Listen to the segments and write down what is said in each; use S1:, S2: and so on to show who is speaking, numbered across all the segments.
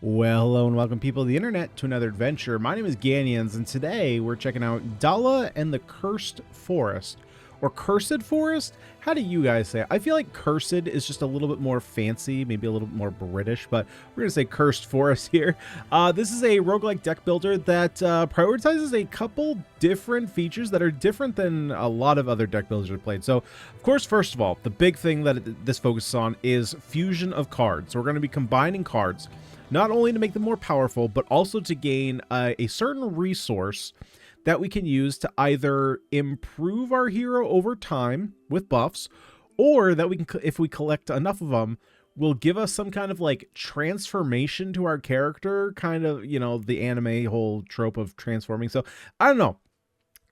S1: Well, hello and welcome people of the internet to another adventure. My name is Ganyonz, and today we're checking out Dala and the Cursed Forest. Or Cursed Forest? How do you guys say it? I feel like Cursed is just a little bit more fancy, maybe a little bit more British, but we're going to say Cursed Forest here. This is a roguelike deck builder that prioritizes a couple different features that are different than a lot of other deck builders I've played. So, of course, first of all, the big thing that this focuses on is fusion of cards. So we're going to be combining cards, not only to make them more powerful, but also to gain a certain resource that we can use to either improve our hero over time with buffs, or that we can, if we collect enough of them, will give us some kind of like transformation to our character, kind of, you know, the anime whole trope of transforming. So I don't know.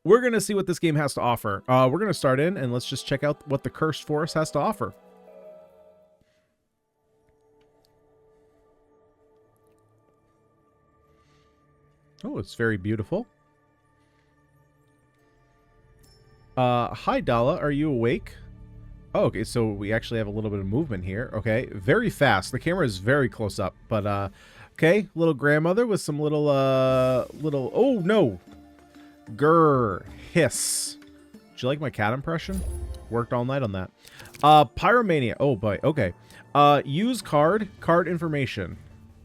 S1: We're going to see what this game has to offer. We're going to start in and let's just check out what the Cursed Forest has to offer. Oh, it's very beautiful. Hi, Dala. Are you awake? Oh, okay, so we actually have a little bit of movement here. Okay, very fast. The camera is very close up, but, okay. Little grandmother with some little, oh, no. Grr. Hiss. Did you like my cat impression? Worked all night on that. Pyromania. Oh, boy. Okay. Use card information.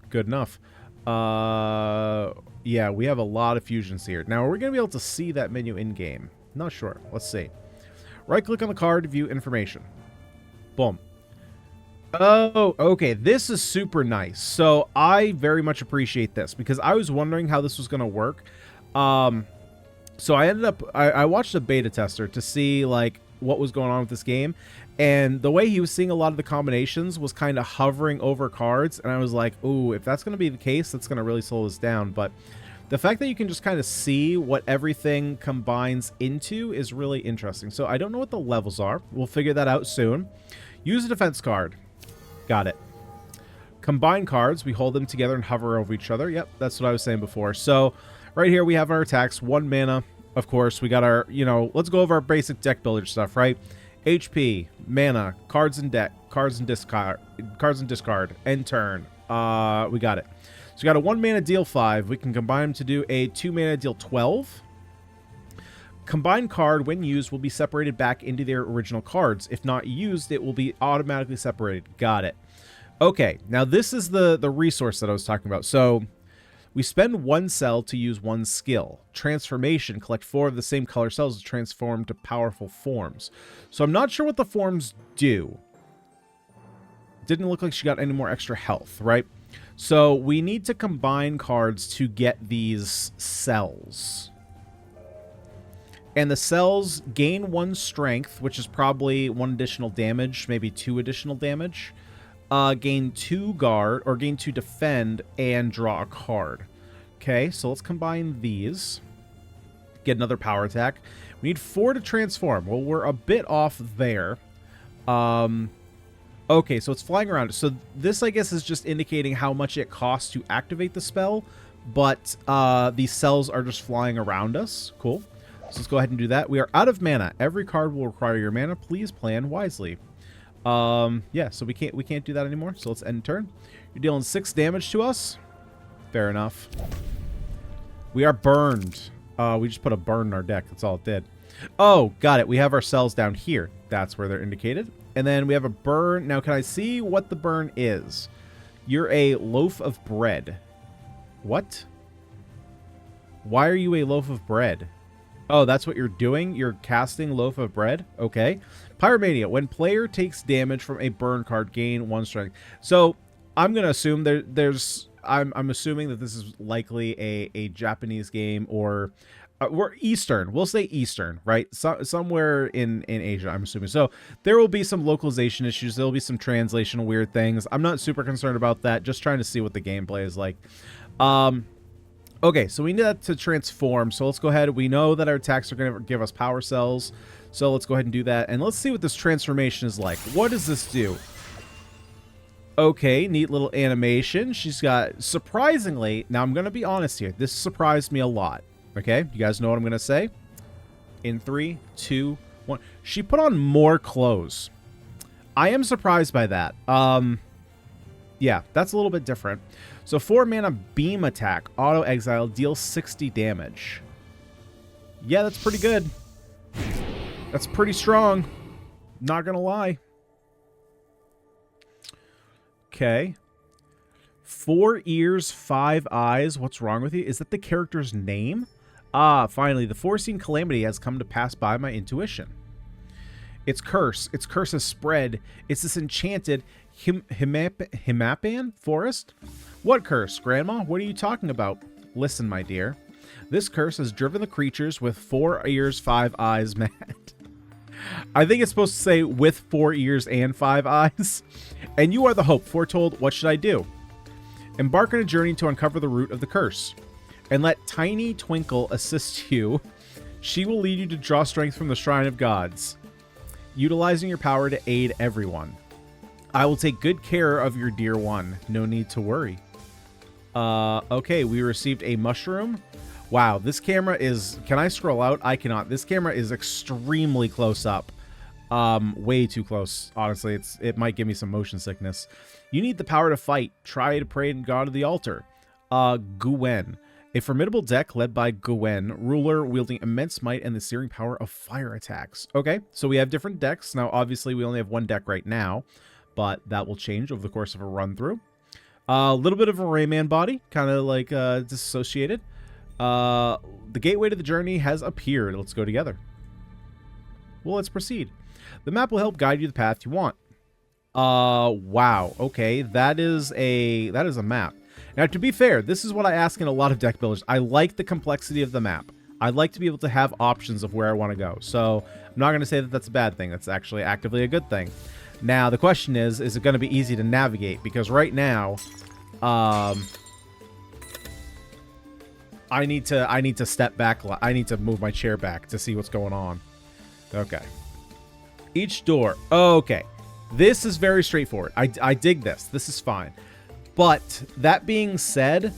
S1: Good enough. Yeah, we have a lot of fusions here. Now, are we going to be able to see that menu in-game? Not sure. Let's see. Right-click on the card to view information. Boom. Oh, okay. This is super nice. So, I very much appreciate this because I was wondering how this was going to work. So, I ended up... I watched a beta tester to see, like, what was going on with this game. And the way he was seeing a lot of the combinations was kind of hovering over cards. And I was like, ooh, if that's going to be the case, that's going to really slow this down. But the fact that you can just kind of see what everything combines into is really interesting. So I don't know what the levels are. We'll figure that out soon. Use a defense card. Got it. Combine cards. We hold them together and hover over each other. Yep, that's what I was saying before. So right here we have our attacks. 1 mana. Of course, we got our, you know, let's go over our basic deck builder stuff, right? HP, mana, cards and discard, end turn. We got it. So we got a 1 mana deal 5. We can combine them to do a 2 mana deal 12. Combined card, when used, will be separated back into their original cards. If not used, it will be automatically separated. Got it. Okay, now this is the resource that I was talking about. So we spend 1 cell to use 1 skill. Transformation. Collect 4 of the same color cells to transform to powerful forms. So I'm not sure what the forms do. Didn't look like she got any more extra health, right? So we need to combine cards to get these cells. And the cells gain 1 strength, which is probably 1 additional damage, maybe 2 additional damage. Gain 2 guard, or gain 2 defend, and draw a card. Okay, so let's combine these. Get another power attack. We need 4 to transform. Well, we're a bit off there. Okay, so it's flying around. So this, I guess, is just indicating how much it costs to activate the spell, but these cells are just flying around us. Cool. So let's go ahead and do that. We are out of mana. Every card will require your mana. Please plan wisely. Yeah, so we can't do that anymore. So let's end turn. You're dealing 6 damage to us. Fair enough. We are burned. We just put a burn in our deck. That's all it did. Oh, got it. We have our cells down here. That's where they're indicated. And then we have a burn. Now, can I see what the burn is? You're a loaf of bread. What? Why are you a loaf of bread? Oh, that's what you're doing? You're casting loaf of bread? Okay. Pyromania. When player takes damage from a burn card, gain 1 strength. So, I'm going to assume I'm assuming that this is likely a Japanese game, or we're Eastern. We'll say Eastern, right? Somewhere in Asia, I'm assuming. So there will be some localization issues. There will be some translational weird things. I'm not super concerned about that. Just trying to see what the gameplay is like. Okay, so we need that to transform. So let's go ahead. We know that our attacks are going to give us power cells. So let's go ahead and do that. And let's see what this transformation is like. What does this do? Okay, neat little animation. She's got, surprisingly, now I'm going to be honest here. This surprised me a lot. Okay, you guys know what I'm going to say? In 3, 2, 1. She put on more clothes. I am surprised by that. Yeah, that's a little bit different. So 4 mana beam attack, auto exile, deals 60 damage. Yeah, that's pretty good. That's pretty strong. Not gonna lie. Okay. 4 ears, 5 eyes. What's wrong with you? Is that the character's name? Ah, finally, the foreseen calamity has come to pass by my intuition. Its curse has spread. It's this enchanted Himapan forest? What curse, Grandma? What are you talking about? Listen, my dear. This curse has driven the creatures with 4 ears, 5 eyes mad. I think it's supposed to say with 4 ears and 5 eyes. And you are the hope foretold. What should I do? Embark on a journey to uncover the root of the curse. And let Tiny Twinkle assist you. She will lead you to draw strength from the Shrine of Gods, utilizing your power to aid everyone. I will take good care of your dear one. No need to worry. Okay, we received a mushroom. Wow, this camera is... Can I scroll out? I cannot. This camera is extremely close up. Way too close, honestly. It might give me some motion sickness. You need the power to fight. Try to pray to God of the altar. Gwen. A formidable deck led by Gwen, ruler wielding immense might and the searing power of fire attacks. Okay, so we have different decks. Now, obviously, we only have one deck right now, but that will change over the course of a run-through. A little bit of a Rayman body, kind of like disassociated. The gateway to the journey has appeared. Let's go together. Well, let's proceed. The map will help guide you the path you want. Wow. Okay, that is a map. Now, to be fair, this is what I ask in a lot of deck builders. I like the complexity of the map. I like to be able to have options of where I want to go. So I'm not going to say that that's a bad thing. That's actually actively a good thing. Now, the question is it going to be easy to navigate? Because right now, I need to step back. I need to move my chair back to see what's going on. Okay. Each door. Okay. This is very straightforward. I dig this. This is fine. But that being said,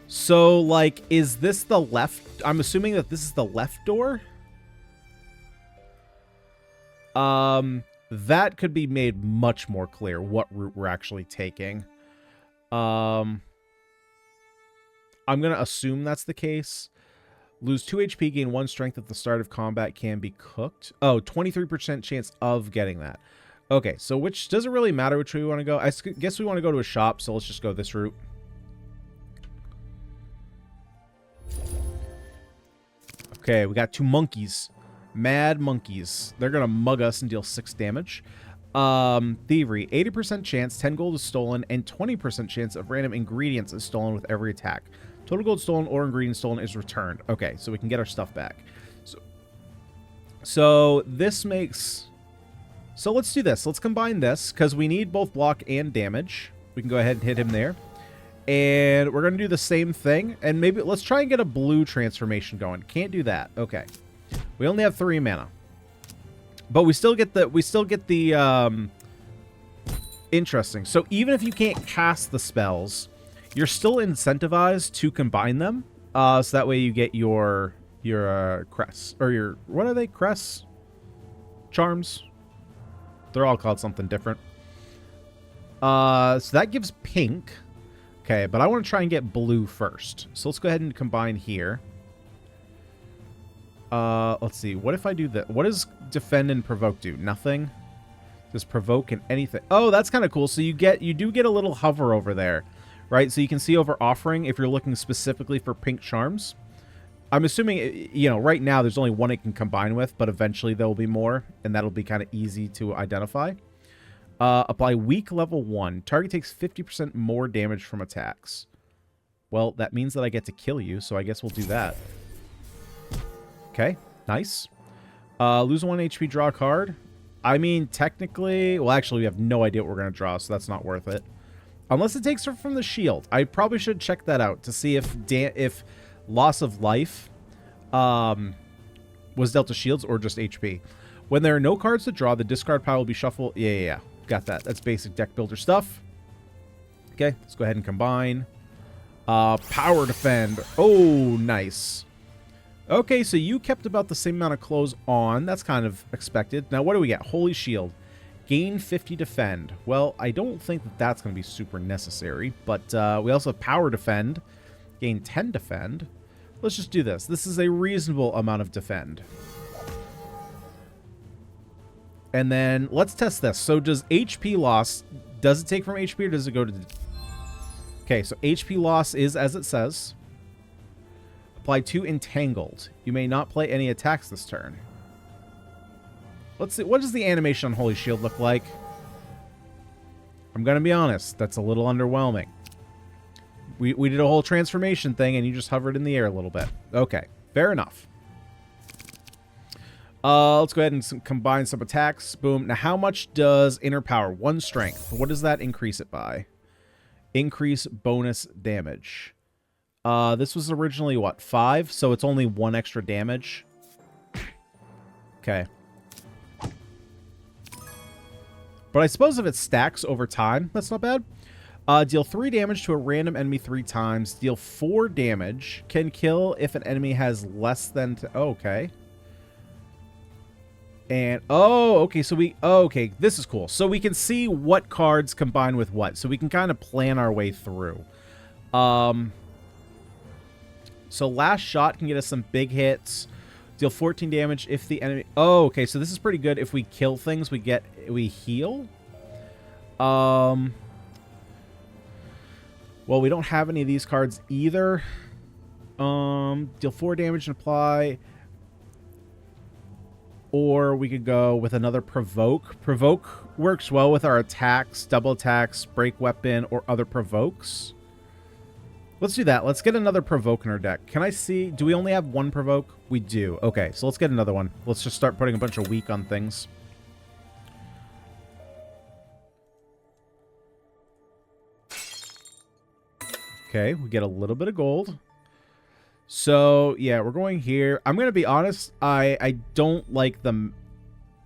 S1: so like, is this the left? I'm assuming that this is the left door. That could be made much more clear what route we're actually taking. I'm going to assume that's the case. Lose 2 HP, gain 1 strength at the start of combat, can be cooked. Oh, 23% chance of getting that. Okay, so which doesn't really matter which way we want to go. I guess we want to go to a shop, so let's just go this route. Okay, we got 2 monkeys. Mad monkeys. They're going to mug us and deal 6 damage. Thievery. 80% chance, 10 gold is stolen, and 20% chance of random ingredients is stolen with every attack. Total gold stolen or ingredient stolen is returned. Okay, so we can get our stuff back. So this makes... So let's do this. Let's combine this, because we need both block and damage. We can go ahead and hit him there. And we're going to do the same thing. And maybe let's try and get a blue transformation going. Can't do that. Okay. We only have 3 mana. But we still get the interesting. So even if you can't cast the spells, you're still incentivized to combine them. So that way you get your crests. Or your... What are they? Crests? Charms? They're all called something different. So that gives pink. Okay, but I want to try and get blue first. So let's go ahead and combine here. Let's see. What if I do that? What does defend and provoke do? Nothing. Does provoke and anything? Oh, that's kind of cool. So you do get a little hover over there, right? So you can see over offering if you're looking specifically for pink charms. I'm assuming, you know, right now there's only one it can combine with, but eventually there will be more, and that'll be kind of easy to identify. Apply weak level 1. Target takes 50% more damage from attacks. Well, that means that I get to kill you, so I guess we'll do that. Okay, nice. Lose 1 HP, draw a card. I mean, technically... Well, actually, we have no idea what we're going to draw, so that's not worth it. Unless it takes her from the shield. I probably should check that out to see if loss of life was dealt to shields or just HP. When there are no cards to draw, the discard pile will be shuffled. Yeah. Got that. That's basic deck builder stuff. Okay, let's go ahead and combine. Power defend. Oh, nice. Okay, so you kept about the same amount of clothes on. That's kind of expected. Now, what do we get? Holy Shield. Gain 50 defend. Well, I don't think that that's going to be super necessary, but we also have power defend. Gain 10 defend. Let's just do this. This is a reasonable amount of defend. And then let's test this. So does HP loss, does it take from HP or does it go to... Okay, so HP loss is as it says. Apply 2 entangled. You may not play any attacks this turn. Let's see. What does the animation on Holy Shield look like? I'm going to be honest. That's a little underwhelming. We did a whole transformation thing and you just hovered in the air a little bit. Okay, fair enough. Let's go ahead and combine some attacks. Boom. Now, how much does inner power? 1 strength. What does that increase it by? Increase bonus damage. This was originally, what, 5? So it's only 1 extra damage. Okay. But I suppose if it stacks over time, that's not bad. Deal 3 damage to a random enemy 3 times. Deal 4 damage. Can kill if an enemy has less than... Oh, okay. And, oh, okay, so we... Oh, okay, this is cool. So we can see what cards combine with what. So we can kind of plan our way through. So last shot can get us some big hits. Deal 14 damage if the enemy... Oh, okay, so this is pretty good. If we kill things, we heal. Well, we don't have any of these cards either. Deal 4 damage and apply. Or we could go with another provoke. Provoke works well with our attacks, double attacks, break weapon, or other provokes. Let's do that. Let's get another provoke in our deck. Can I see? Do we only have 1 provoke? We do. Okay, so let's get another one. Let's just start putting a bunch of weak on things. Okay, we get a little bit of gold. So, yeah, we're going here. I'm going to be honest. I don't like the...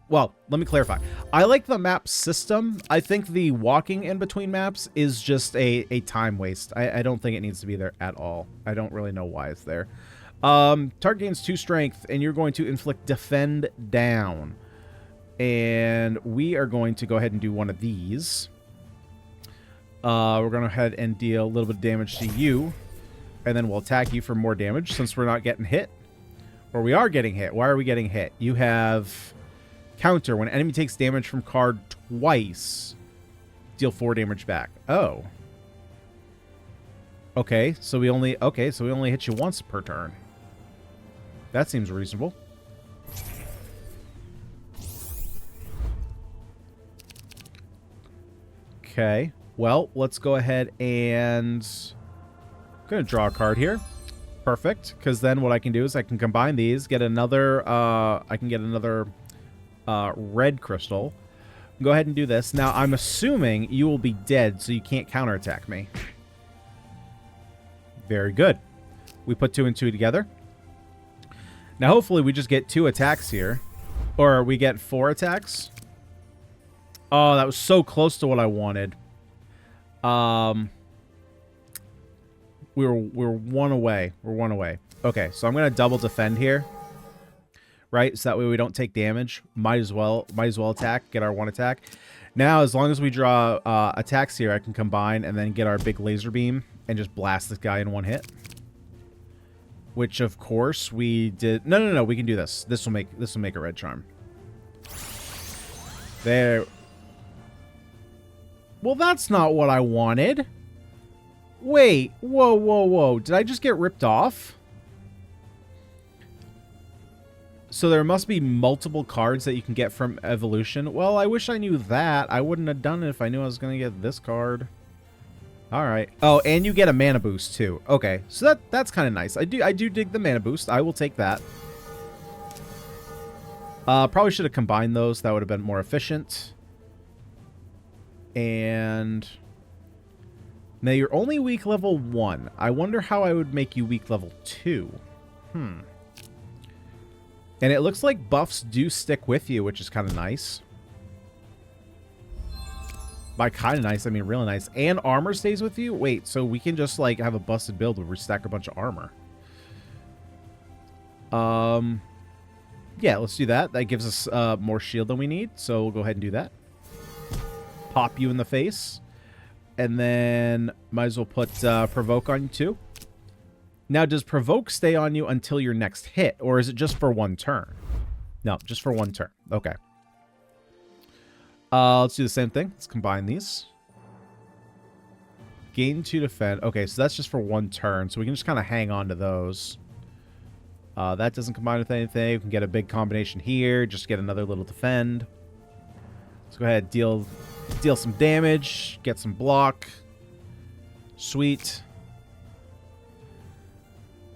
S1: Well, let me clarify. I like the map system. I think the walking in between maps is just a time waste. I don't think it needs to be there at all. I don't really know why it's there. Target gains 2 strength, and you're going to inflict defend down. And we are going to go ahead and do one of these. We're going to go ahead and deal a little bit of damage to you. And then we'll attack you for more damage since we're not getting hit. Or we are getting hit. Why are we getting hit? You have... Counter. When enemy takes damage from card twice, deal 4 damage back. Oh. Okay, so we only hit you once per turn. That seems reasonable. Okay. Well, let's go ahead and... I'm going to draw a card here. Perfect. Because then what I can do is I can combine these, get another... I can get another... red crystal. Go ahead and do this. Now, I'm assuming you will be dead, so you can't counterattack me. Very good. We put 2 and 2 together. Now, hopefully, we just get 2 attacks here. Or we get 4 attacks. Oh, that was so close to what I wanted. We're 1 away. We're 1 away. Okay, so I'm going to double defend here. Right, so that way we don't take damage. Might as well attack, get our 1 attack. Now, as long as we draw attacks here, I can combine and then get our big laser beam and just blast this guy in 1 hit. Which, of course, we did. No, we can do this. This will make a red charm. There. Well, that's not what I wanted. Wait, whoa. Did I just get ripped off? So there must be multiple cards that you can get from evolution. Well, I wish I knew that. I wouldn't have done it if I knew I was going to get this card. All right. Oh, and you get a mana boost too. Okay, so that's kind of nice. I do dig the mana boost. I will take that. Probably should have combined those. That would have been more efficient. And now you're only weak level 1. I wonder how I would make you weak level 2. And it looks like buffs do stick with you, which is kind of nice. By kind of nice, I mean really nice. And armor stays with you? Wait, so we can just like have a busted build where we stack a bunch of armor. Yeah, let's do that. That gives us more shield than we need, so we'll go ahead and do that. pop you in the face. And then might as well put Provoke on you too. Now, does Provoke stay on you until your next hit, or is it just for one turn? No, just for one turn. Okay. Let's do the same thing. Let's combine these. Gain 2 defend. Okay, so that's just for one turn, so we can just kind of hang on to those. That doesn't combine with anything. We can get a big combination here. Just get another little defend. Let's go ahead and deal some damage. Get some block. Sweet.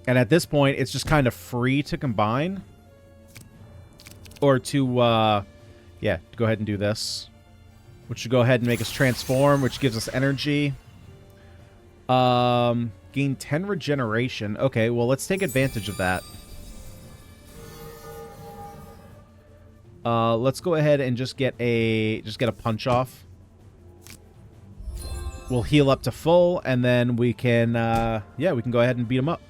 S1: And at this point, it's just kind of free to combine. Or to, yeah, go ahead and do this. Which should go ahead and make us transform, which gives us energy. Gain 10 regeneration. Okay, well, let's take advantage of that. Let's go ahead and just get a punch off. We'll heal up to full, and then we can, yeah, we can go ahead and beat him up.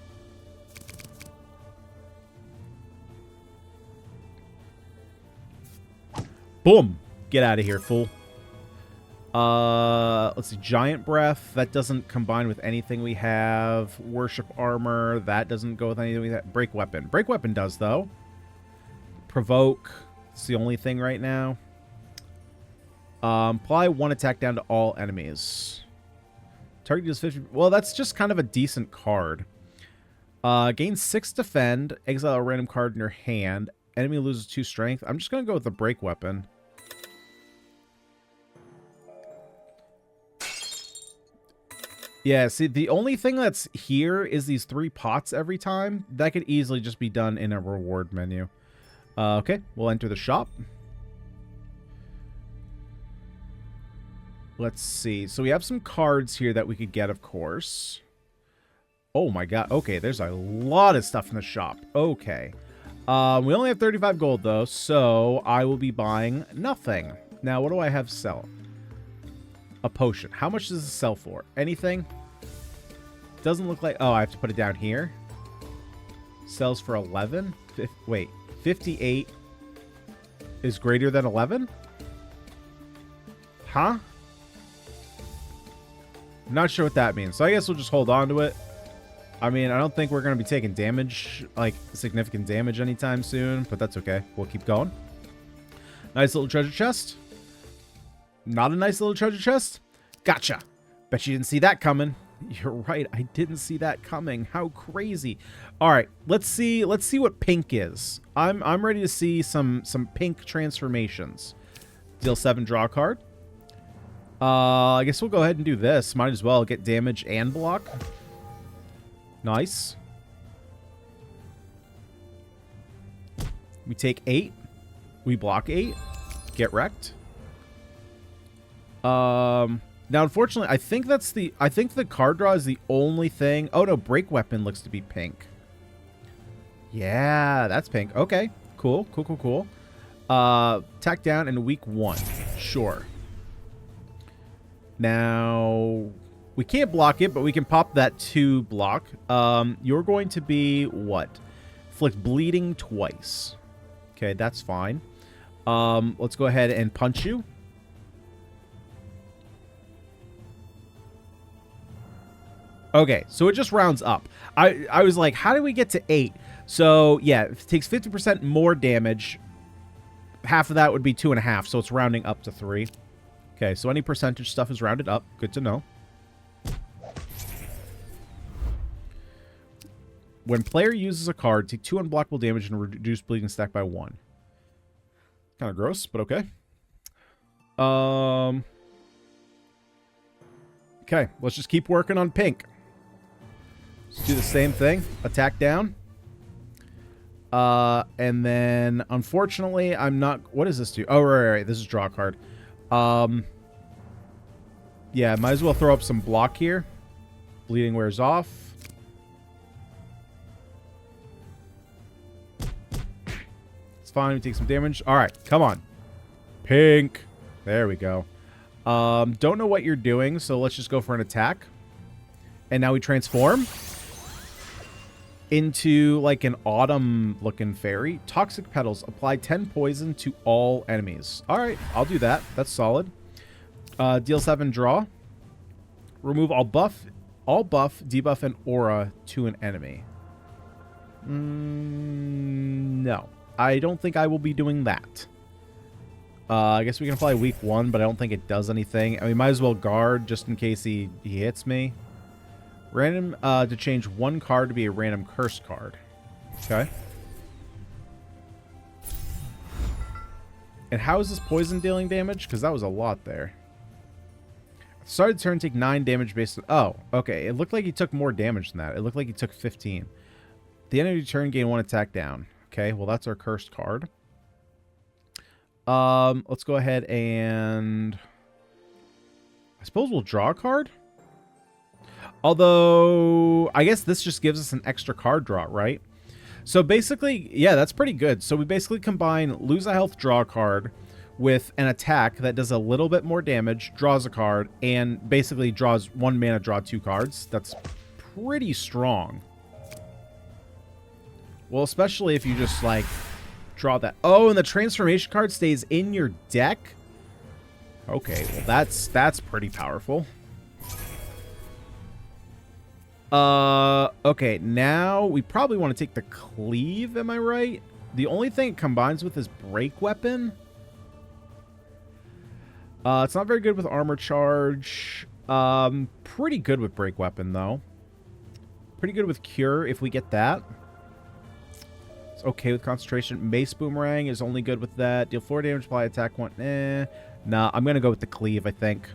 S1: Boom! Get out of here, fool. Let's see. Giant Breath. That doesn't combine with anything we have. Worship Armor. That doesn't go with anything we have. Break Weapon. Break Weapon does, though. Provoke. It's the only thing right now. Apply 1 attack down to all enemies. Target deals 50... Well, that's just kind of a decent card. Gain 6 defend. Exile a random card in your hand. Enemy loses 2 strength. I'm just going to go with the Break Weapon. Yeah, see, the only thing that's here is these 3 pots every time. That could easily just be done in a reward menu. Okay, we'll enter the shop. Let's see. So we have some cards here that we could get, of course. Oh my god. Okay, there's a lot of stuff in the shop. Okay. We only have 35 gold, though, so I will be buying nothing. Now, what do I have sell? A potion. How much does this sell for? Anything? Doesn't look like... Oh, I have to put it down here. Sells for 11? Wait. 58 is greater than 11? Huh? I'm not sure what that means. So I guess we'll just hold on to it. I mean, I don't think we're going to be taking damage, like significant damage anytime soon, but that's okay. We'll keep going. Nice little treasure chest. Not a nice little treasure chest? Gotcha. Bet you didn't see that coming. You're right. I didn't see that coming. How crazy. All right. Let's see what pink is. I'm ready to see some pink transformations. Deal 7, draw a card. I guess we'll go ahead and do this. Might as well get damage and block. Nice. We take 8. We block 8. Get wrecked. Now, unfortunately, I think the card draw is the only thing. Oh, no, Break Weapon looks to be pink. Yeah, that's pink. Okay, cool. Attack down in week 1. Sure. Now, we can't block it, but we can pop that 2 block. You're going to be, what? Inflict bleeding twice. Okay, that's fine. Let's go ahead and punch you. Okay, so it just rounds up. I was like, how do we get to 8? So, yeah, it takes 50% more damage. Half of that would be 2.5, so it's rounding up to 3. Okay, so any percentage stuff is rounded up. Good to know. When player uses a card, take 2 unblockable damage and reduce bleeding stack by 1. Kind of gross, but okay. Okay, let's just keep working on pink. Let's do the same thing. Attack down. And then, unfortunately, I'm not... What does this do? Oh, right. This is draw a card. Yeah, might as well throw up some block here. Bleeding wears off. It's fine. We take some damage. All right, come on. Pink. There we go. Don't know what you're doing, so let's just go for an attack. And now we transform into like an autumn-looking fairy. Toxic Petals. Apply 10 poison to all enemies. All right, I'll do that. That's solid. Deal 7 draw. Remove all buff, debuff, and aura to an enemy. No. I don't think I will be doing that. I guess we can apply weak 1, but I don't think it does anything. And we might as well guard just in case he hits me. Random to change 1 card to be a random curse card. Okay. And how is this poison dealing damage? Because that was a lot there. Started turn, take 9 damage based on... Oh, okay. It looked like he took more damage than that. It looked like he took 15. The end of your turn, gain 1 attack down. Okay, well, that's our cursed card. Let's go ahead and... I suppose we'll draw a card? Although, I guess this just gives us an extra card draw, right? So basically, yeah, that's pretty good. So we basically combine lose a health, draw a card with an attack that does a little bit more damage, draws a card, and basically draws 1 mana, draw 2 cards. That's pretty strong. Well, especially if you just, like, draw that. Oh, and the transformation card stays in your deck? Okay, well, that's pretty powerful. Okay, now we probably want to take the cleave, am I right? The only thing it combines with is break weapon. It's not very good with armor charge. Pretty good with break weapon, though. Pretty good with cure if we get that. It's okay with concentration. Mace boomerang is only good with that. Deal 4 damage, apply attack 1. Nah, I'm gonna go with the cleave, I think.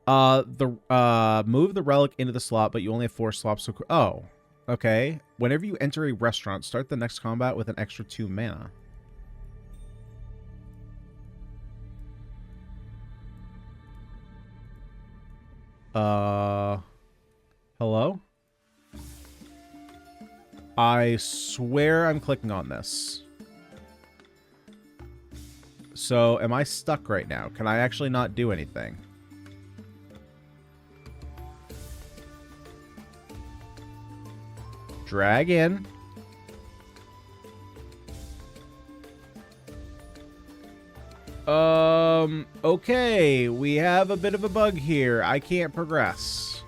S1: Move the relic into the slot, but you only have 4 slots. So, oh, okay. Whenever you enter a restaurant, start the next combat with an extra 2 mana. Hello? I swear I'm clicking on this. So, am I stuck right now? Can I actually not do anything? Drag in. Okay, we have a bit of a bug here. I can't progress.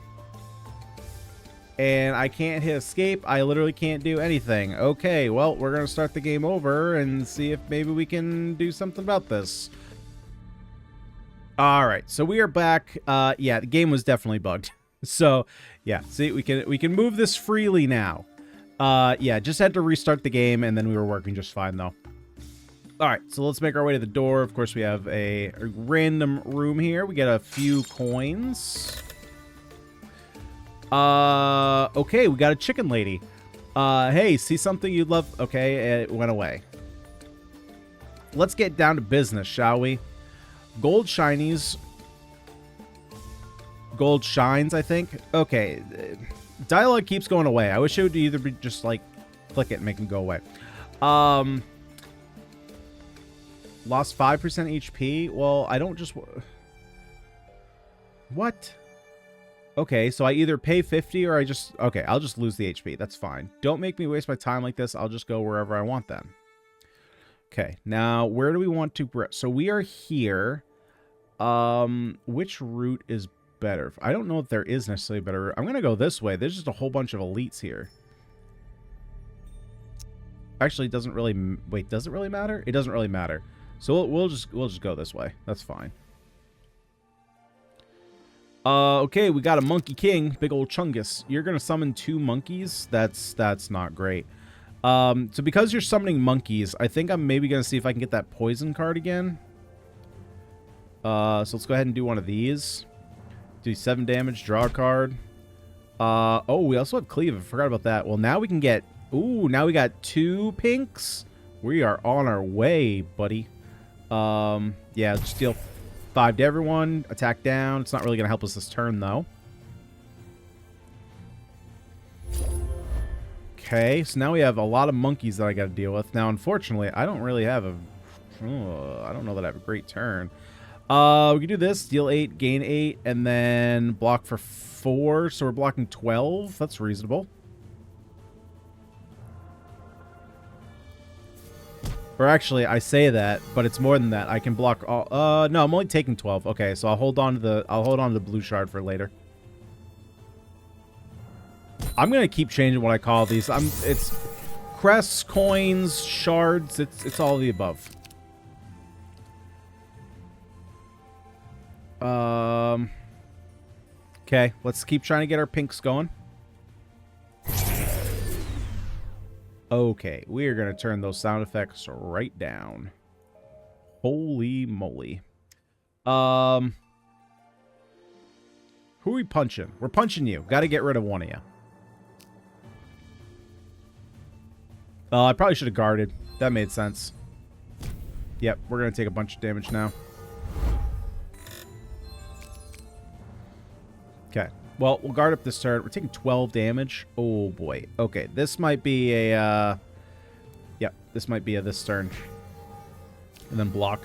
S1: And I can't hit escape. I literally can't do anything. Okay, well, we're going to start the game over and see if maybe we can do something about this. All right, so we are back. Yeah, the game was definitely bugged. So, yeah, see, we can move this freely now. Yeah, just had to restart the game, and then we were working just fine, though. All right, so let's make our way to the door. Of course, we have a random room here. We get a few coins. Okay, we got a chicken lady. Hey, see something you'd love? Okay, it went away. Let's get down to business, shall we? Gold shinies. Gold shines, I think. Okay, dialogue keeps going away. I wish it would either be just, like, click it and make them go away. Lost 5% HP? Well, I don't just... What? Okay, so I either pay 50 or I just... Okay, I'll just lose the HP. That's fine. Don't make me waste my time like this. I'll just go wherever I want then. Okay, now where do we want to... So we are here. Which route is better? I don't know if there is necessarily a better route. I'm going to go this way. There's just a whole bunch of elites here. Actually, it doesn't really... Wait, does it really matter? It doesn't really matter. So we'll just go this way. That's fine. Okay, we got a Monkey King, big old Chungus. You're gonna summon 2 monkeys. That's not great. So because you're summoning monkeys, I think I'm maybe gonna see if I can get that poison card again. So let's go ahead and do one of these. Do 7 damage, draw a card. Oh, we also have cleave. I forgot about that. Well, now we can get. Ooh, now we got 2 pinks. We are on our way, buddy. Yeah, just deal 5 to everyone. Attack down. It's not really going to help us this turn, though. Okay, so now we have a lot of monkeys that I got to deal with. Now, unfortunately, I don't really have a... I don't know that I have a great turn. We can do this. Deal 8, gain 8, and then block for 4. So we're blocking 12. That's reasonable. Or actually, I say that, but it's more than that. I can block all... no, I'm only taking 12. Okay, so I'll hold on to the blue shard for later. I'm gonna keep changing what I call these. It's crests, coins, shards. It's all of the above. Okay, let's keep trying to get our pinks going. Okay, we are going to turn those sound effects right down. Holy moly. Who are we punching? We're punching you. Got to get rid of one of you. I probably should have guarded. That made sense. Yep, we're going to take a bunch of damage now. Okay. Well, we'll guard up this turn. We're taking 12 damage. Oh, boy. Okay, this might be a, yep, this might be a this turn. And then block.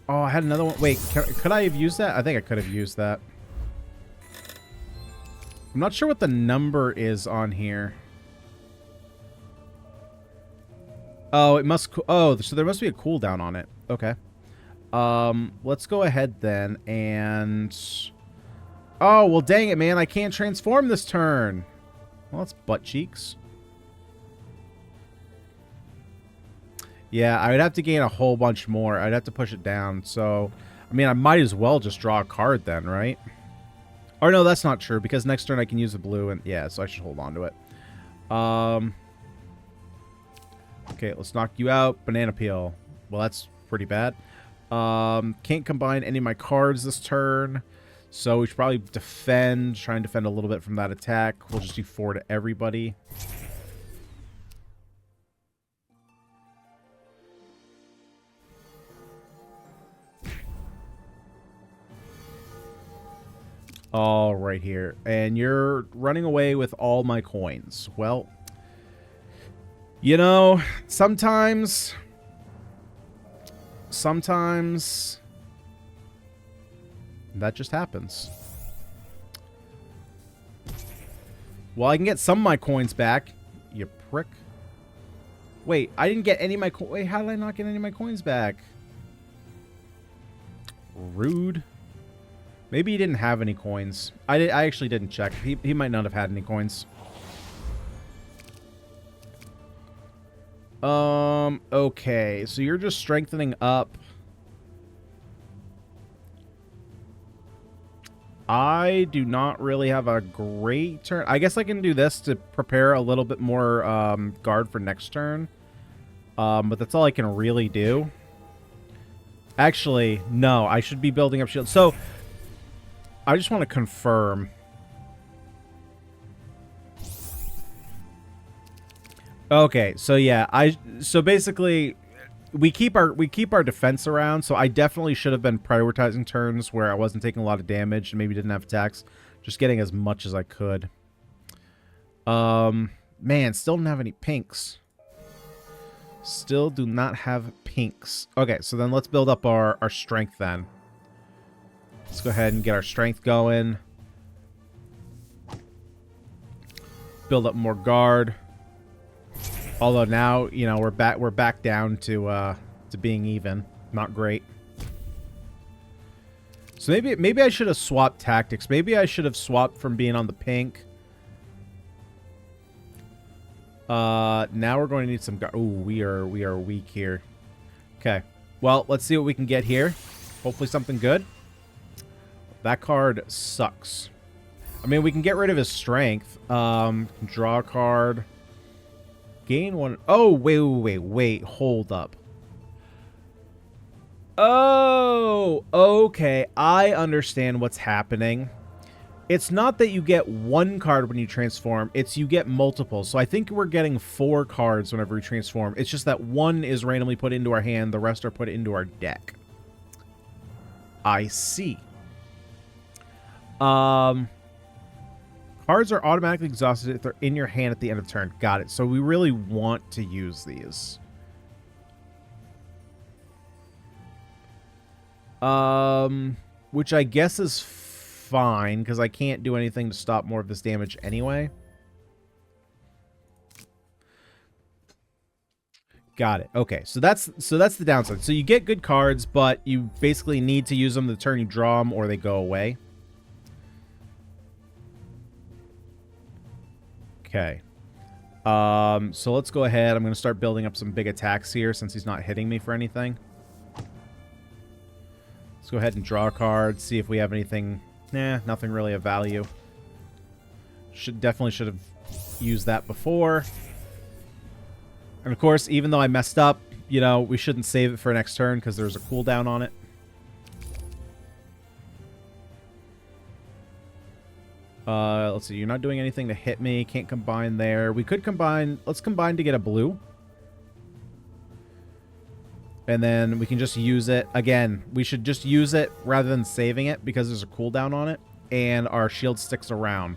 S1: Oh, I had another one. Wait, could I have used that? I think I could have used that. I'm not sure what the number is on here. Oh, it must... Oh, so there must be a cooldown on it. Okay. Let's go ahead then and... Oh, well, dang it, man. I can't transform this turn. Well, that's butt cheeks. Yeah, I would have to gain a whole bunch more. I'd have to push it down. So, I mean, I might as well just draw a card then, right? Or no, that's not true, because next turn I can use the blue, and yeah, so I should hold on to it. Okay, let's knock you out. Banana peel. Well, that's pretty bad. Can't combine any of my cards this turn, so we should probably defend. Try and defend a little bit from that attack. We'll just do 4 to everybody. All right here. And you're running away with all my coins. Well, you know, sometimes that just happens. Well, I can get some of my coins back, you prick. Wait, I didn't get any of my coins. Wait, how did I not get any of my coins back? Rude. Maybe he didn't have any coins. I actually didn't check. He might not have had any coins. Okay. So you're just strengthening up. I do not really have a great turn. I guess I can do this to prepare a little bit more guard for next turn. But that's all I can really do. Actually, no. I should be building up shields. So, I just want to confirm. Okay, so yeah, so basically we keep our defense around, so I definitely should have been prioritizing turns where I wasn't taking a lot of damage and maybe didn't have attacks, just getting as much as I could. Man, still don't have any pinks. Still do not have pinks. Okay, so then let's build up our strength then. Let's go ahead and get our strength going. Build up more guard. Although now, you know, we're back down to being even. Not great. So maybe I should have swapped tactics. Maybe I should have swapped from being on the pink. Now we're going to need some guard. Ooh, we are weak here. Okay. Well, let's see what we can get here. Hopefully something good. That card sucks. I mean, we can get rid of his strength. Draw a card. Gain 1. Oh, wait. Hold up. Oh, okay. I understand what's happening. It's not that you get one card when you transform. It's you get multiple. So I think we're getting 4 cards whenever we transform. It's just that one is randomly put into our hand. The rest are put into our deck. I see. Cards are automatically exhausted if they're in your hand at the end of turn. Got it. So we really want to use these. Which I guess is fine, because I can't do anything to stop more of this damage anyway. Got it. Okay, so that's the downside. So you get good cards, but you basically need to use them the turn you draw them, or they go away. Okay. So let's go ahead. I'm going to start building up some big attacks here since he's not hitting me for anything. Let's go ahead and draw a card, see if we have anything. Nah, nothing really of value. Definitely should have used that before. And of course, even though I messed up, you know, we shouldn't save it for next turn because there's a cooldown on it. Let's see. You're not doing anything to hit me. Can't combine there. We could combine. Let's combine to get a blue. And then we can just use it. Again, we should just use it rather than saving it because there's a cooldown on it. And our shield sticks around.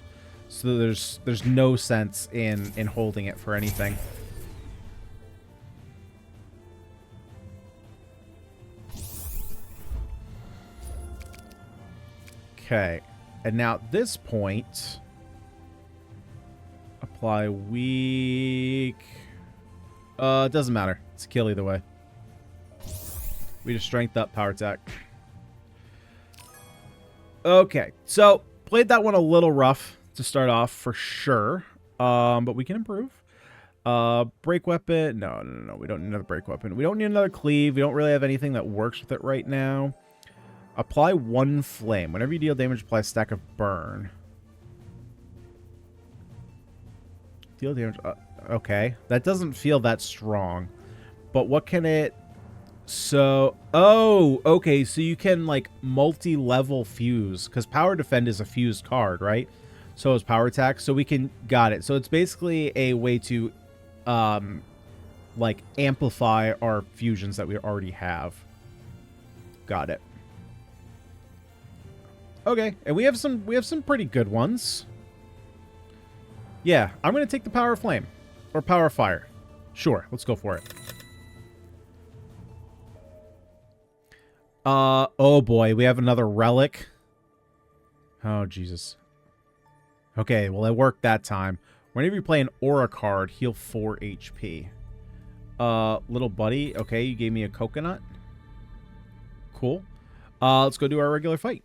S1: So there's no sense in holding it for anything. Okay. And now at this point, apply weak. It doesn't matter. It's a kill either way. We just strength up, power attack. Okay, so played that one a little rough to start off for sure, but we can improve. Break weapon. No. We don't need another break weapon. We don't need another cleave. We don't really have anything that works with it right now. Apply 1 flame. Whenever you deal damage, apply a stack of burn. Deal damage. Okay. That doesn't feel that strong. But what can it... So... Oh, okay. So you can, like, multi-level fuse. Because Power Defend is a fused card, right? So is Power Attack. So we can... Got it. So it's basically a way to, like, amplify our fusions that we already have. Got it. Okay, and we have some pretty good ones. Yeah, I'm gonna take the Power Flame. Or Power Fire. Sure, let's go for it. Oh boy, we have another relic. Oh, Jesus. Okay, well, it worked that time. Whenever you play an aura card, heal 4 HP. Little buddy. Okay, you gave me a coconut. Cool. Let's go do our regular fight.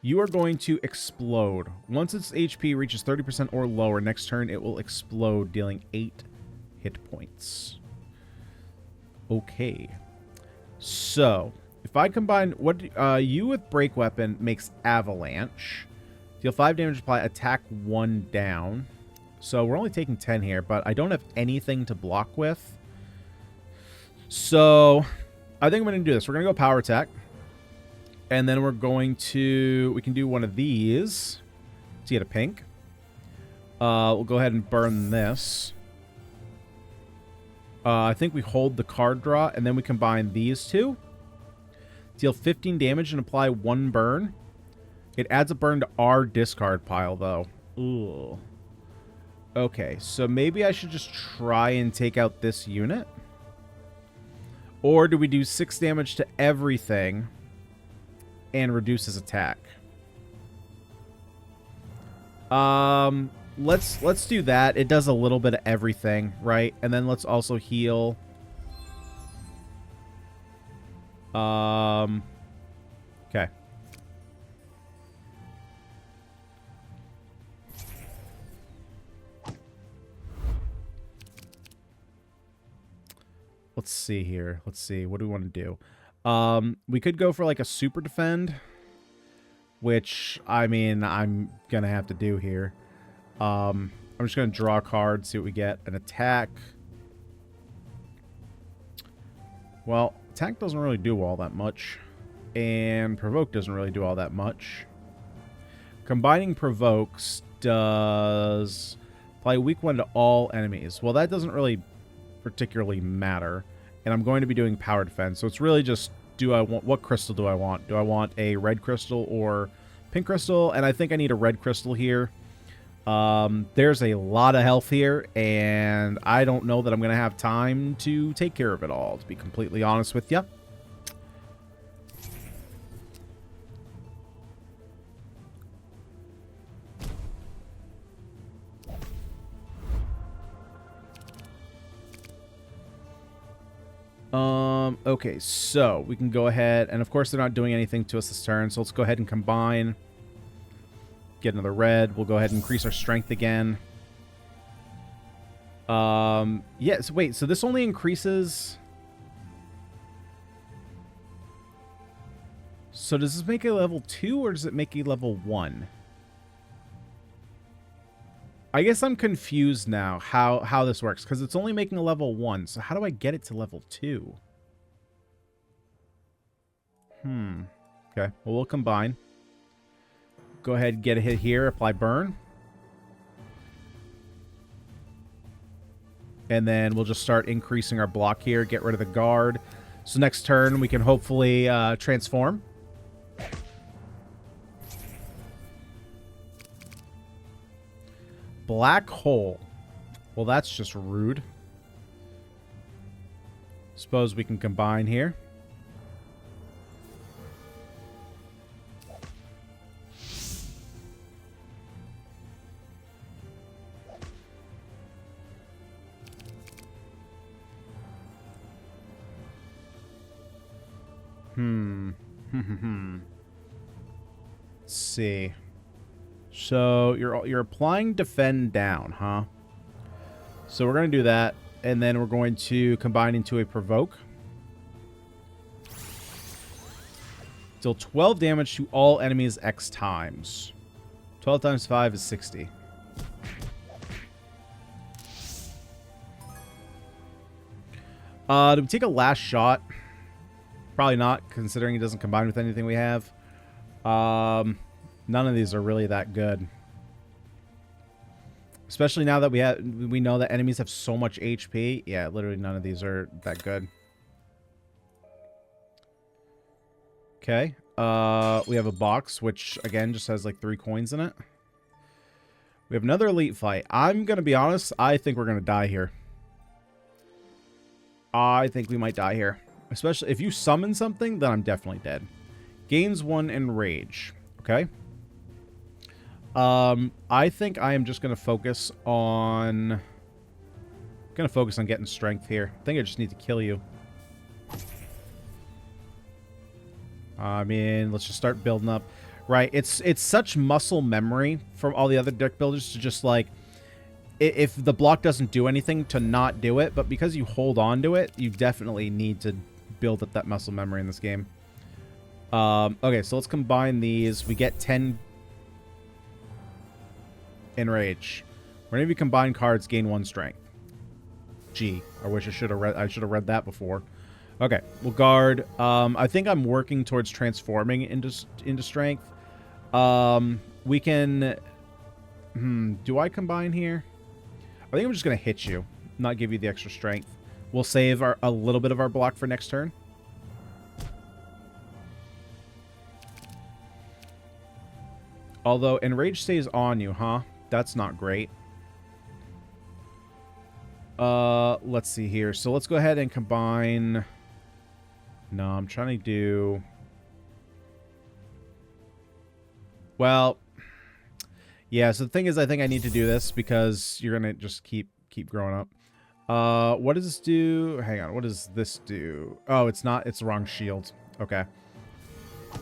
S1: You are going to explode. Once its HP reaches 30% or lower, next turn it will explode, dealing 8 hit points. Okay. So, if I combine what you with break weapon makes avalanche. Deal 5 damage, apply attack 1 down. So we're only taking 10 here, but I don't have anything to block with. So I think I'm going to do this. We're going to go power attack. And then we're going to... We can do one of these to get a pink. We'll go ahead and burn this. I think we hold the card draw, and then we combine these two. Deal 15 damage and apply 1 burn. It adds a burn to our discard pile, though. Ooh. Okay, so maybe I should just try and take out this unit. Or do we do 6 damage to everything and reduce his attack? Let's do that. It does a little bit of everything, right? And then let's also heal. Okay. Let's see here. Let's see. What do we want to do? We could go for like a super defend, which, I mean, I'm going to have to do here. I'm just going to draw a card, see what we get. An attack. Well, attack doesn't really do all that much. And provoke doesn't really do all that much. Combining provokes does apply weak 1 to all enemies. Well, that doesn't really particularly matter. And I'm going to be doing power defense. So it's really just, what crystal do I want? Do I want a red crystal or pink crystal? And I think I need a red crystal here. There's a lot of health here, and I don't know that I'm going to have time to take care of it all, to be completely honest with you. Okay, so we can go ahead, and of course they're not doing anything to us this turn, so let's go ahead and combine. Get another red. We'll go ahead and increase our strength again. Yes, wait, so this only increases... So does this make it level 2, or does it make it level 1? I guess I'm confused now how this works, because it's only making a level 1, so how do I get it to level 2? Okay, well, we'll combine. Go ahead and get a hit here, apply burn. And then we'll just start increasing our block here, get rid of the guard. So next turn, we can hopefully transform. Black hole. Well, that's just rude. Suppose we can combine here. Let's see. So you're applying defend down, huh? So we're going to do that, and then we're going to combine into a provoke. Deal 12 damage to all enemies X times. 12 times 5 is 60. Do we take a last shot? Probably not, considering it doesn't combine with anything we have. None of these are really that good. Especially now that we know that enemies have so much HP. Yeah, literally none of these are that good. Okay. We have a box, which, again, just has like 3 coins in it. We have another elite fight. I'm going to be honest. I think we're going to die here. I think we might die here. Especially if you summon something, then I'm definitely dead. Gains 1 in rage. Okay. I think I am just going to focus on... getting strength here. I think I just need to kill you. I mean, let's just start building up. Right, it's such muscle memory from all the other deck builders to just, like... If the block doesn't do anything, to not do it. But because you hold on to it, you definitely need to build up that muscle memory in this game. Okay, so let's combine these. We get 10 in rage. Whenever you combine cards, gain 1 strength. Gee, I wish I should have read that before. Okay, we'll guard. I think I'm working towards transforming into strength. We can... do I combine here? I think I'm just going to hit you, not give you the extra strength. We'll save a little bit of our block for next turn. Although, enrage stays on you, huh? That's not great. Let's see here. So let's go ahead and combine... No, I'm trying to do... Well... Yeah, so the thing is, I think I need to do this because you're going to just keep growing up. What does this do? Hang on, what does this do? Oh, it's not, it's the wrong shield. Okay.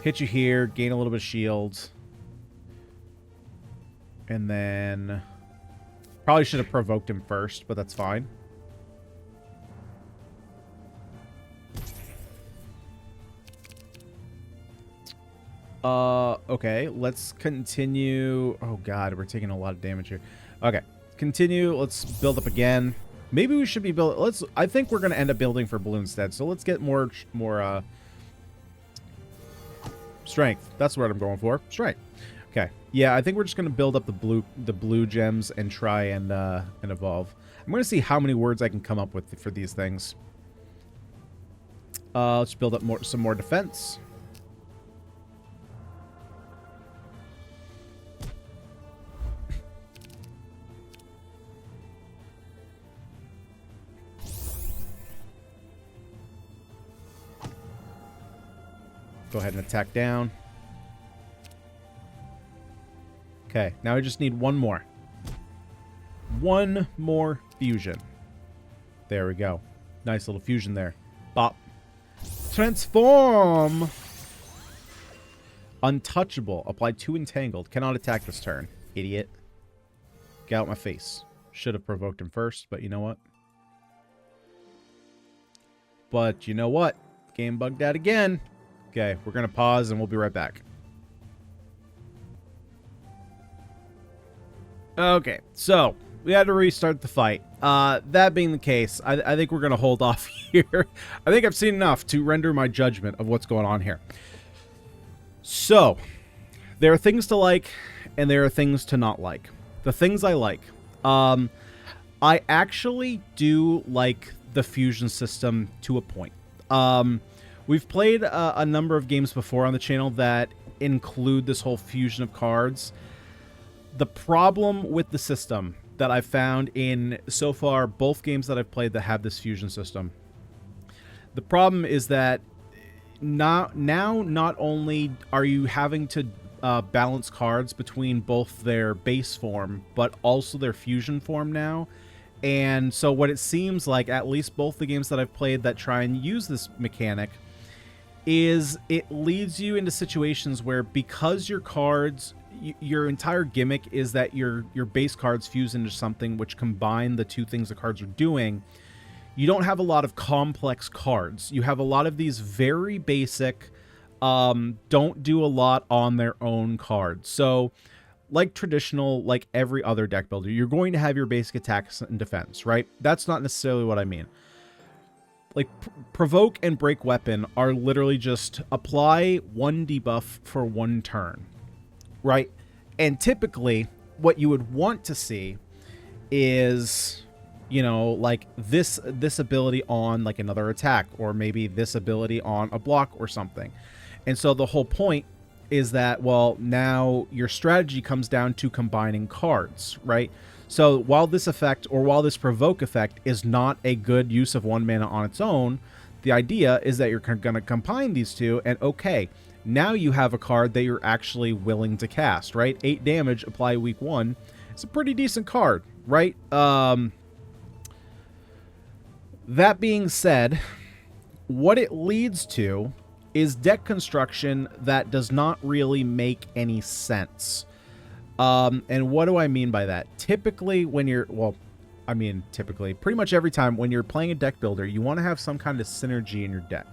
S1: Hit you here, gain a little bit of shield. And then... Probably should have provoked him first, but that's fine. Okay, let's continue. Oh god, we're taking a lot of damage here. Okay, continue. Let's build up again. Maybe we should be building... I think we're going to end up building for blue instead. So let's get more strength. That's what I'm going for. Strength. Okay. Yeah, I think we're just going to build up the blue gems and try and evolve. I'm going to see how many words I can come up with for these things. Let's build up some more defense. Go ahead and attack down. Okay, now I just need one more. One more fusion. There we go. Nice little fusion there. Bop. Transform! Untouchable. Apply 2 entangled. Cannot attack this turn. Idiot. Get out my face. Should have provoked him first, but you know what? Game bugged out again. Okay, we're going to pause and we'll be right back. Okay, so we had to restart the fight. That being the case, I think we're going to hold off here. I think I've seen enough to render my judgment of what's going on here. So, there are things to like, and there are things to not like. The things I like. I actually do like the fusion system to a point. We've played a number of games before on the channel that include this whole fusion of cards. The problem with the system that I've found in, so far, both games that I've played that have this fusion system, the problem is that now not only are you having to balance cards between both their base form, but also their fusion form now. And so what it seems like, at least both the games that I've played that try and use this mechanic, is it leads you into situations where, because your cards, your entire gimmick is that your base cards fuse into something which combine the two things the cards are doing, you don't have a lot of complex cards. You have a lot of these very basic, don't do a lot on their own cards. So, like traditional, like every other deck builder, you're going to have your basic attacks and defense, right? That's not necessarily what I mean. Like, provoke and break weapon are literally just apply 1 debuff for 1 turn, right? And typically, what you would want to see is, you know, like this ability on like another attack, or maybe this ability on a block or something. And so the whole point is that, well, now your strategy comes down to combining cards, right? So while this effect, or while this provoke effect, is not a good use of 1 mana on its own, the idea is that you're going to combine these two, and okay, now you have a card that you're actually willing to cast, right? 8 damage, apply week 1. It's a pretty decent card, right? That being said, what it leads to is deck construction that does not really make any sense. And what do I mean by that? Typically, when you're, well, I mean, typically, pretty much every time when you're playing a deck builder, you want to have some kind of synergy in your deck,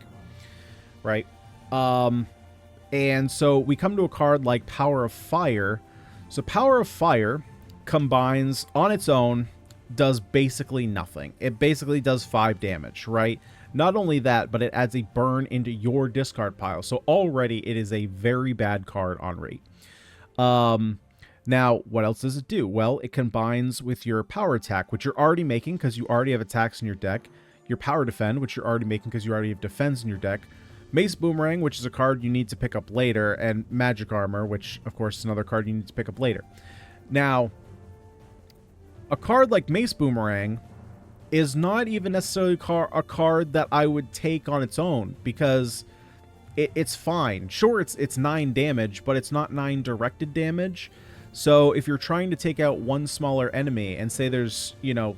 S1: right? And so we come to a card like Power of Fire. So Power of Fire combines on its own, does basically nothing. It basically does 5 damage, right? Not only that, but it adds a burn into your discard pile. So already it is a very bad card on rate. Now, what else does it do? Well, it combines with your power attack, which you're already making because you already have attacks in your deck. Your power defend, which you're already making because you already have defense in your deck. Mace Boomerang, which is a card you need to pick up later. And Magic Armor, which, of course, is another card you need to pick up later. Now, a card like Mace Boomerang is not even necessarily a card that I would take on its own, because it's fine. Sure, it's 9 damage, but it's not 9 directed damage. So if you're trying to take out one smaller enemy, and say there's, you know,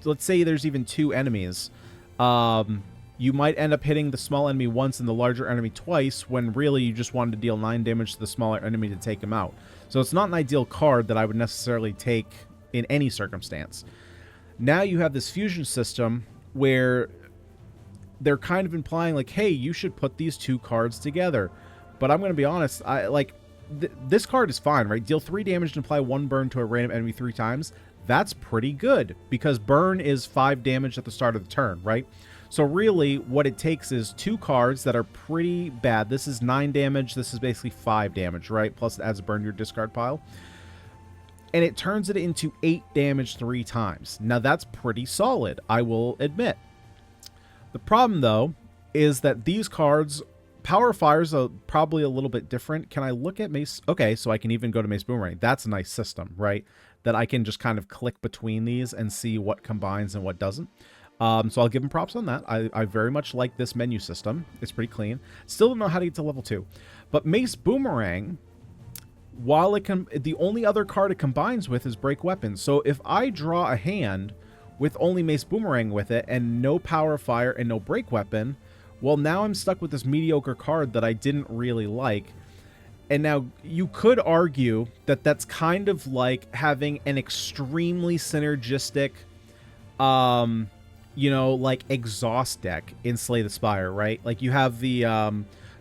S1: let's say there's even 2 enemies, you might end up hitting the small enemy once and the larger enemy twice, when really you just wanted to deal 9 damage to the smaller enemy to take him out. So it's not an ideal card that I would necessarily take in any circumstance. Now you have this fusion system where they're kind of implying like, hey, you should put these 2 cards together. But I'm going to be honest, this card is fine, right? Deal 3 damage and apply 1 burn to a random enemy 3 times. That's pretty good, because burn is 5 damage at the start of the turn, right? So really, what it takes is 2 cards that are pretty bad. This is 9 damage. This is basically 5 damage, right? Plus it adds a burn to your discard pile. And it turns it into 8 damage 3 times. Now that's pretty solid, I will admit. The problem, though, is that these cards, Power of Fire is probably a little bit different. Can I look at Mace? Okay, so I can even go to Mace Boomerang. That's a nice system, right? That I can just kind of click between these and see what combines and what doesn't. So I'll give them props on that. I very much like this menu system. It's pretty clean. Still don't know how to get to level 2. But Mace Boomerang, while it can, the only other card it combines with is Break Weapons. So if I draw a hand with only Mace Boomerang with it and no Power of Fire and no Break Weapon, well, now I'm stuck with this mediocre card that I didn't really like. And now you could argue that that's kind of like having an extremely synergistic, you know, like exhaust deck in Slay the Spire, right? Like you have the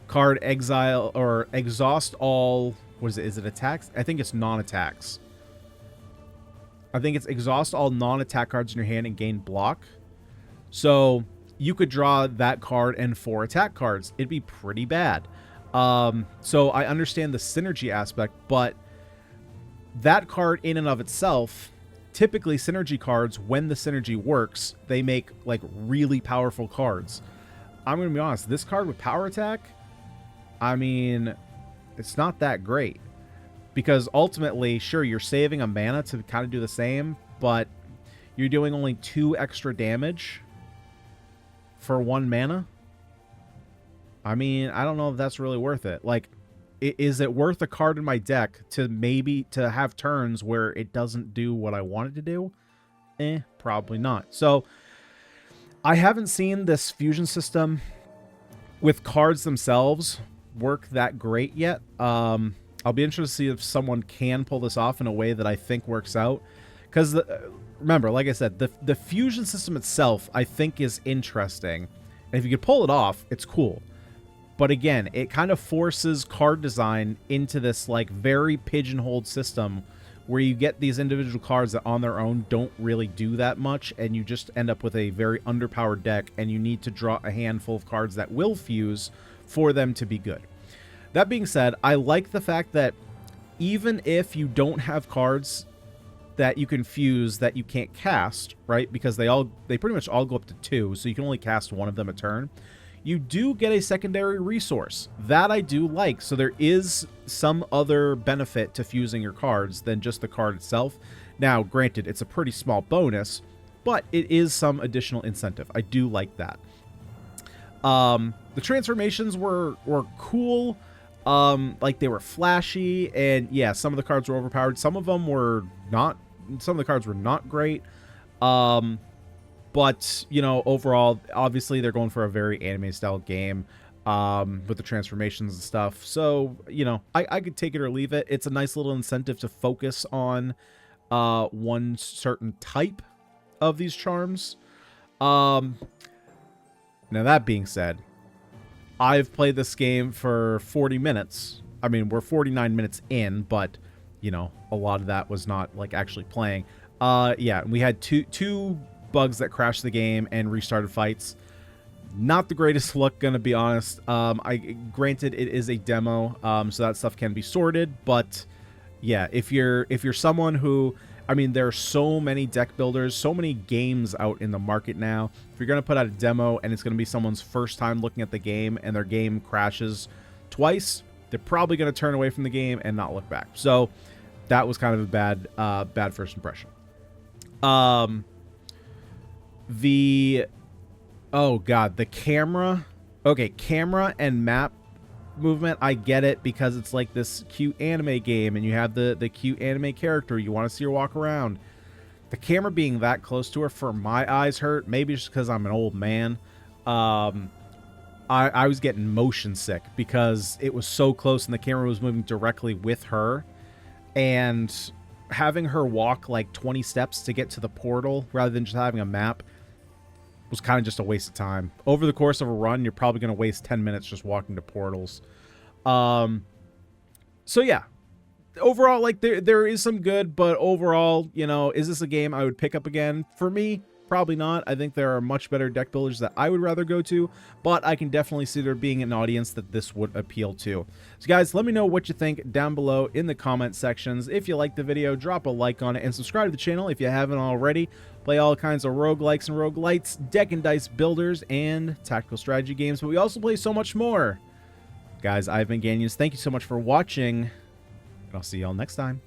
S1: card Exile or Exhaust all, what is it? Is it attacks? I think it's non-attacks. I think it's exhaust all non-attack cards in your hand and gain block. So you could draw that card and 4 attack cards. It'd be pretty bad. So I understand the synergy aspect, but that card in and of itself, typically synergy cards, when the synergy works, they make like really powerful cards. I'm going to be honest, this card with power attack, I mean, it's not that great. Because ultimately, sure, you're saving a mana to kind of do the same, but you're doing only 2 extra damage for 1 mana. I mean, I don't know if that's really worth it. Like, is it worth a card in my deck to maybe to have turns where it doesn't do what I want it to do? Probably not. So, I haven't seen this fusion system with cards themselves work that great yet. I'll be interested to see if someone can pull this off in a way that I think works out. Because, remember, like I said, the fusion system itself, I think, is interesting. And if you could pull it off, it's cool. But again, it kind of forces card design into this, like, very pigeonholed system where you get these individual cards that on their own don't really do that much, and you just end up with a very underpowered deck, and you need to draw a handful of cards that will fuse for them to be good. That being said, I like the fact that even if you don't have cards that you can fuse that you can't cast, right? Because they pretty much all go up to 2, so you can only cast 1 of them a turn. You do get a secondary resource. That I do like. So there is some other benefit to fusing your cards than just the card itself. Now, granted, it's a pretty small bonus, but it is some additional incentive. I do like that. The transformations were cool. Like they were flashy, and yeah, some of the cards were overpowered. Some of them were not. Some of the cards were not great. But you know, overall, obviously they're going for a very anime style game, with the transformations and stuff. So you know, I could take it or leave it. It's a nice little incentive to focus on one certain type of these charms. Now that being said, I've played this game for 40 minutes. I mean, we're 49 minutes in, but, you know, a lot of that was not, like, actually playing. Yeah, we had two bugs that crashed the game and restarted fights. Not the greatest luck, gonna be honest. Granted, it is a demo, so that stuff can be sorted, but, yeah, if you're someone who... I mean, there are so many deck builders, so many games out in the market now. If you're going to put out a demo and it's going to be someone's first time looking at the game and their game crashes twice, they're probably going to turn away from the game and not look back. So that was kind of a bad first impression. Oh God, the camera. Okay, camera and map movement, I get it, because it's like this cute anime game and you have the cute anime character, you want to see her walk around. The camera being that close to her, for my eyes hurt, maybe just because I'm an old man. I was getting motion sick because it was so close and the camera was moving directly with her, and having her walk like 20 steps to get to the portal rather than just having a map was kind of just a waste of time. Over the course of a run, you're probably going to waste 10 minutes just walking to portals. So yeah, overall, like there is some good, but overall, you know, is this a game I would pick up again? For me, probably not. I think there are much better deck builders that I would rather go to, but I can definitely see there being an audience that this would appeal to. So guys, let me know what you think down below in the comment sections. If you liked the video, drop a like on it and subscribe to the channel if you haven't already. Play all kinds of roguelikes and roguelites, deck and dice builders, and tactical strategy games, but we also play so much more. Guys, I've been Ganyonz. Thank you so much for watching, and I'll see y'all next time.